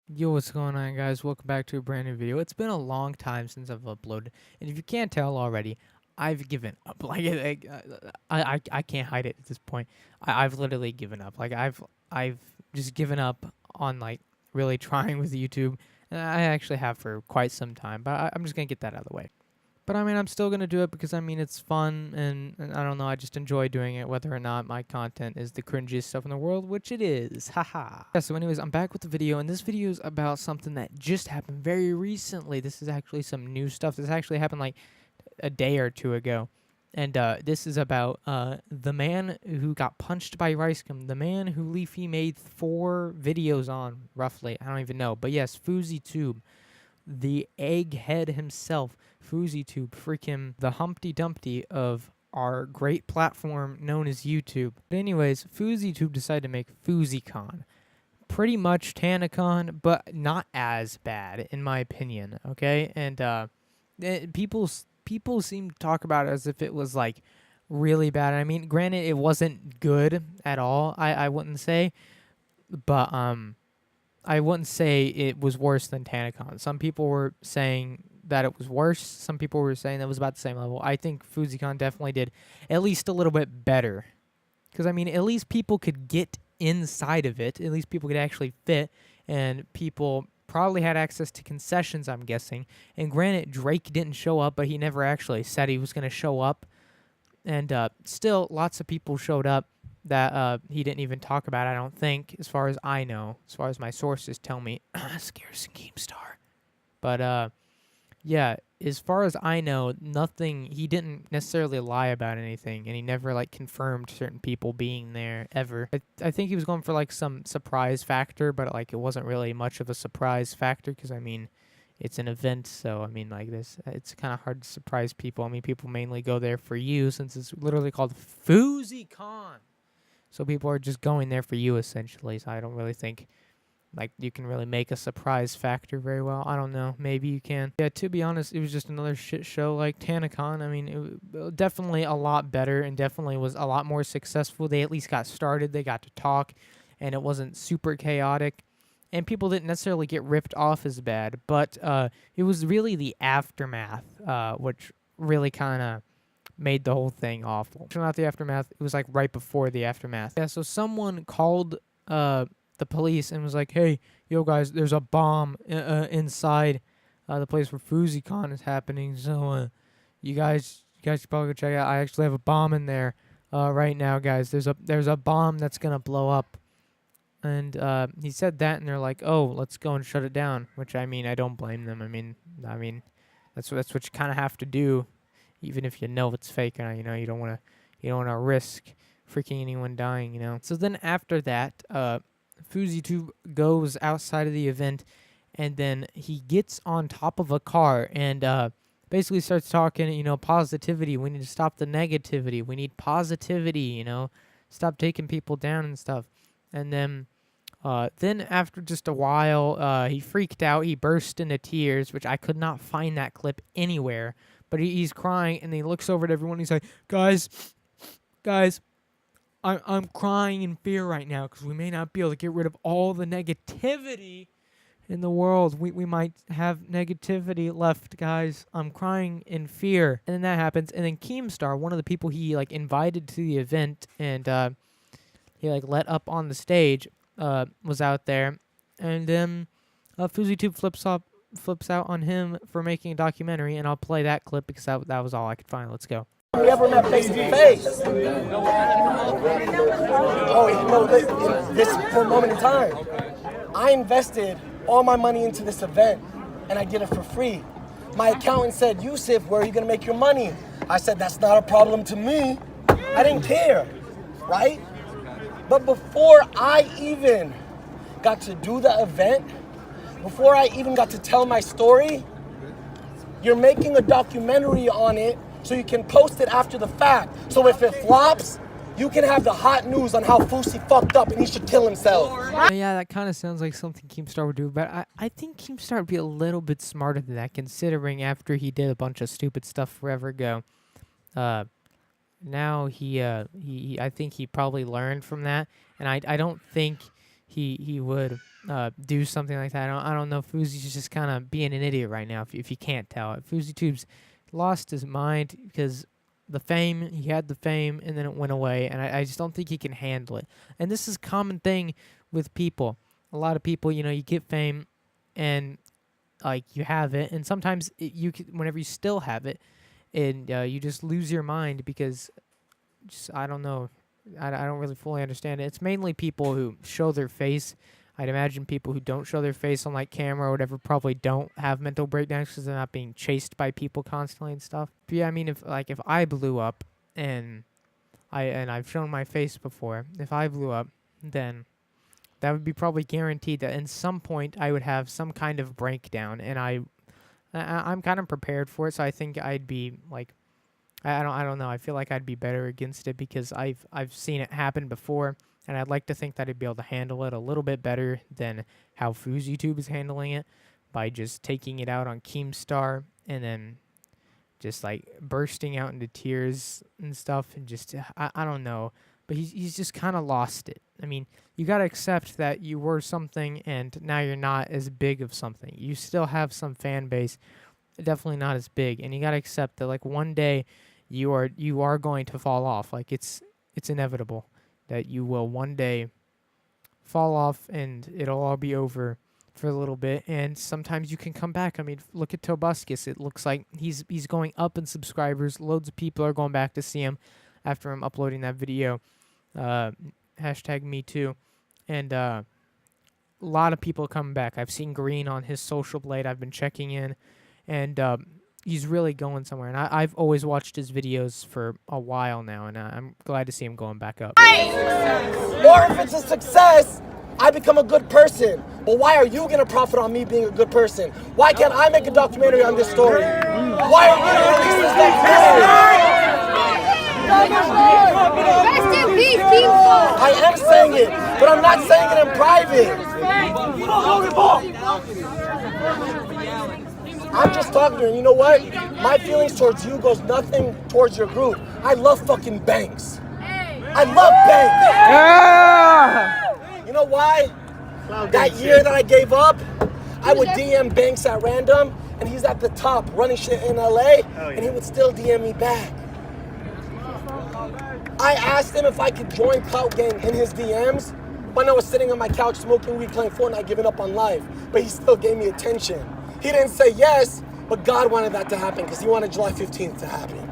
Yo, what's going on, guys? Welcome back to a brand new video. It's been a long time since I've uploaded, and if you can't tell already, I've given up. I can't hide it at this point. I've literally given up. I've just given up on really trying with YouTube, and I actually have for quite some time. But I'm just gonna get that out of the way. But I mean, I'm still gonna do it because I mean it's fun, and I don't know. I just enjoy doing it, whether or not my content is the cringiest stuff in the world, which it is. Haha. Yeah. So, anyways, I'm back with the video, and this video is about something that just happened very recently. This is actually some new stuff. This actually happened like a day or two ago, and this is about the man who got punched by Ricegum, the man who Leafy made 4 videos on, roughly. I don't even know, but yes, Fouseytube. The egghead himself, Fouseytube, freaking the Humpty Dumpty of our great platform known as YouTube. But anyways, Fouseytube decided to make Fouseycon. Pretty much Tanacon, but not as bad, in my opinion, okay? And people seem to talk about it as if it was, like, really bad. I mean, granted, it wasn't good at all, I wouldn't say, but, I wouldn't say it was worse than Tanacon. Some people were saying that it was worse. Some people were saying that it was about the same level. I think Fouseycon definitely did at least a little bit better. Because, I mean, at least people could get inside of it. At least people could actually fit. And people probably had access to concessions, I'm guessing. And granted, Drake didn't show up, but he never actually said he was going to show up. And still, lots of people showed up that he didn't even talk about, I don't think, as far as I know, as far as my sources tell me. Scarce and Keemstar. But, yeah, as far as I know, nothing, he didn't necessarily lie about anything, and he never, like, confirmed certain people being there, ever. I think he was going for, like, some surprise factor, but, like, it wasn't really much of a surprise factor, because, I mean, it's an event, so, I mean, like this, it's kind of hard to surprise people. I mean, people mainly go there for you, since it's literally called Fouseycon. So people are just going there for you, essentially. So I don't really think, like, you can really make a surprise factor very well. I don't know. Maybe you can. Yeah, to be honest, it was just another shit show like Tanacon. I mean, it was definitely a lot better and definitely was a lot more successful. They at least got started. They got to talk, and it wasn't super chaotic. And people didn't necessarily get ripped off as bad. But it was really the aftermath, which really kind of made the whole thing awful. Not the aftermath. It was like right before the aftermath. Yeah, so someone called the police and was like, "Hey, yo guys, there's a bomb inside the place where Fouseycon is happening. So you guys should probably go check it out. I actually have a bomb in there right now, guys. There's a bomb that's gonna blow up." And he said that, and they're like, "Oh, let's go and shut it down." Which, I mean, I don't blame them. I mean, that's what you kind of have to do. Even if you know it's fake, you know, you don't want to risk freaking anyone dying, you know. So then after that, Fouseytube goes outside of the event, and then he gets on top of a car and basically starts talking, you know, positivity. We need to stop the negativity. We need positivity, you know, stop taking people down and stuff. And then after just a while, he freaked out. He burst into tears, which I could not find that clip anywhere. But he's crying, and he looks over at everyone. And he's like, guys, I'm crying in fear right now because we may not be able to get rid of all the negativity in the world. We might have negativity left, guys. I'm crying in fear." And then that happens. And then Keemstar, one of the people he, like, invited to the event and he, like, let up on the stage, was out there. And then Fouseytube flips out on him for making a documentary, and I'll play that clip because that was all I could find. Let's go. We ever met face to face? Oh, no, this for a moment in time. I invested all my money into this event, and I did it for free. My accountant said, "Yusuf, where are you gonna make your money?" I said, "That's not a problem to me." I didn't care, right? But before I even got to do the event, before I even got to tell my story, you're making a documentary on it so you can post it after the fact. So if it flops, you can have the hot news on how Fousey fucked up and he should kill himself. Yeah, that kind of sounds like something Keemstar would do, but I think Keemstar would be a little bit smarter than that, considering after he did a bunch of stupid stuff forever ago. Now I think he probably learned from that, and I don't think he would do something like that. I don't know. Fousey's just kind of being an idiot right now. If you can't tell, Fouseytube's lost his mind because the fame, he had the fame, and then it went away, and I just don't think he can handle it. And this is a common thing with people. A lot of people, you know, you get fame, and like you have it, and sometimes whenever you still have it, and you just lose your mind because just I don't know. I don't really fully understand it. It's mainly people who show their face. I'd imagine people who don't show their face on like camera or whatever probably don't have mental breakdowns because they're not being chased by people constantly and stuff. But yeah, I mean, if I blew up and I've shown my face before, if I blew up, then that would be probably guaranteed that in some point I would have some kind of breakdown, and I'm kind of prepared for it. So I think I'd be like, I don't know. I feel like I'd be better against it because I've seen it happen before, and I'd like to think that I'd be able to handle it a little bit better than how Fouseytube is handling it by just taking it out on Keemstar and then just like bursting out into tears and stuff, and just I don't know, but he's just kind of lost it. I mean, you got to accept that you were something and now you're not as big of something. You still have some fan base, definitely not as big, and you got to accept that like one day you are going to fall off. Like it's inevitable that you will one day fall off and it'll all be over for a little bit, and sometimes you can come back. I mean, look at Tobuscus. It looks like he's going up in subscribers. Loads of people are going back to see him after him uploading that video. Hashtag me too. And a lot of people coming back. I've seen Green on his social blade. I've been checking in, and he's really going somewhere. And I've always watched his videos for a while now, and I'm glad to see him going back up. Or if it's a success, I become a good person. But why are you going to profit on me being a good person? Why can't I make a documentary on this story? Why are you going to release this documentary? Rest in peace, people. I am saying it, but I'm not saying it in private. I'm just talking to you, and you know what? My feelings towards you goes nothing towards your group. I love fucking Banks. I love Banks. You know why? That year that I gave up, I would DM Banks at random, and he's at the top running shit in LA, and he would still DM me back. I asked him if I could join Clout Gang in his DMs when I was sitting on my couch smoking weed, playing Fortnite, giving up on life, but he still gave me attention. He didn't say yes, but God wanted that to happen because he wanted July 15th to happen.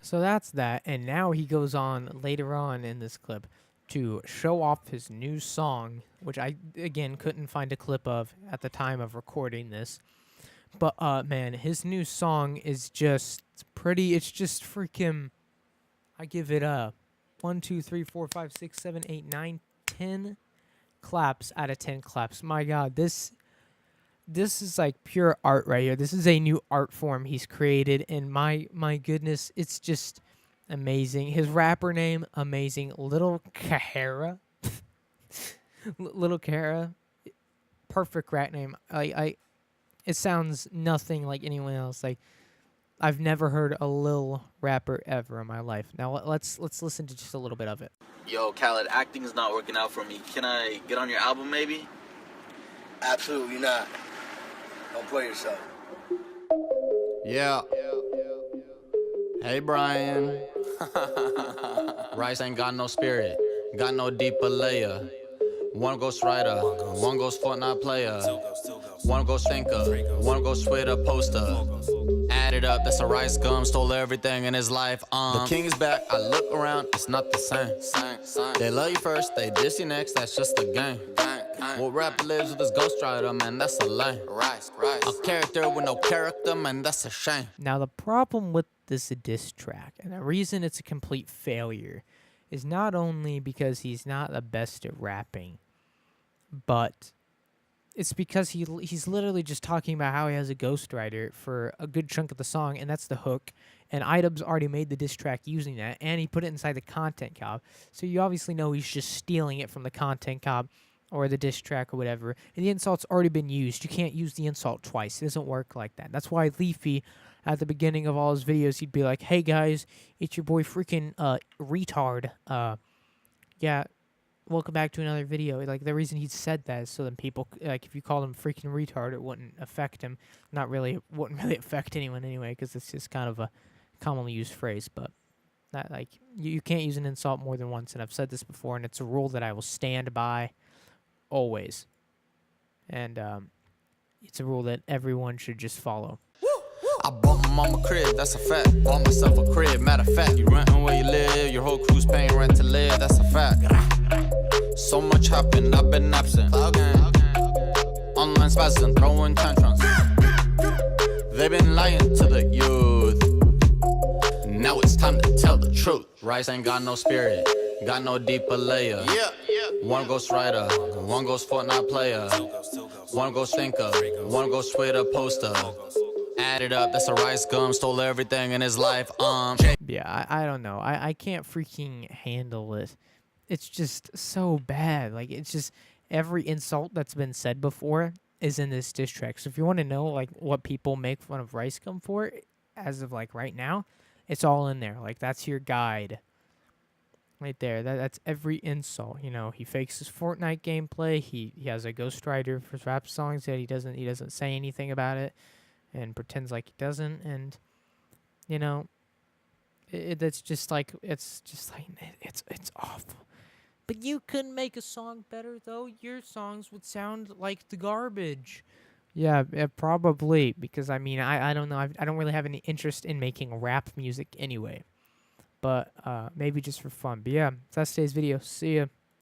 So that's that, and now he goes on later on in this clip to show off his new song, which I, again, couldn't find a clip of at the time of recording this. But, man, his new song is just pretty. It's just freaking, I give it 1, 2, 3, 4, 5, 6, 7, 8, 9, 10 claps out of 10 claps. My God, this is like pure art right here. This is a new art form he's created, and my goodness, it's just amazing. His rapper name, amazing. Little Kahara. Little Kahara. Perfect rap name. It sounds nothing like anyone else. Like, I've never heard a Lil rapper ever in my life. Now let's listen to just a little bit of it. Yo, Khaled, acting's not working out for me. Can I get on your album, maybe? Absolutely not. Don't play yourself. Yeah. Hey, Brian. Rice ain't got no spirit, got no deeper layer. One ghost writer, one ghost Fortnite player, one ghost thinker, one ghost Twitter poster. Add it up, that's a rice gum, stole everything in his life. The king is back, I look around, it's not the same. They love you first, they diss you next, that's just the game. What rapper lives with his ghost writer, man, that's a lame. A character with no character, man, that's a shame. Now, the problem with this diss track, and the reason it's a complete failure, is not only because he's not the best at rapping, but it's because he's literally just talking about how he has a ghostwriter for a good chunk of the song, and that's the hook. And Idubbbz already made the diss track using that, and he put it inside the content cob. So you obviously know he's just stealing it from the content cob or the diss track or whatever. And the insult's already been used. You can't use the insult twice. It doesn't work like that. That's why Leafy, at the beginning of all his videos, he'd be like, "Hey guys, it's your boy freaking retard. Yeah, welcome back to another video. Like, the reason he said that is so then people, like, if you called him freaking retard, it wouldn't affect him. Not really, it wouldn't really affect anyone anyway, because it's just kind of a commonly used phrase. But that, like, you can't use an insult more than once, and I've said this before, and it's a rule that I will stand by always. And it's a rule that everyone should just follow. I bought my mama crib, that's a fact. Bought myself a crib, matter of fact. You renting where you live, your whole crew's paying rent to live, that's a fact. So much happened, I've been absent. Online spazzing, throwing tantrums. They've been lying to the youth. Now it's time to tell the truth. Rice ain't got no spirit, got no deeper layer. One ghost writer, one ghost Fortnite player. One ghost thinker, one ghost Twitter poster. Added up, that's a rice gum, stole everything in his life. Yeah, I don't know. I can't freaking handle it. It's just so bad. Like, it's just every insult that's been said before is in this diss track. So if you want to know, like, what people make fun of rice gum for, as of, like, right now, it's all in there. Like, that's your guide. Right there. That's every insult. You know, he fakes his Fortnite gameplay. He has a ghostwriter for rap songs that he doesn't say anything about it. And pretends like he doesn't, and you know, it's just like it's awful. But you couldn't make a song better though. Your songs would sound like the garbage. Yeah, probably, because I mean I don't know. I don't really have any interest in making rap music anyway. But maybe just for fun. But yeah, that's today's video. See ya.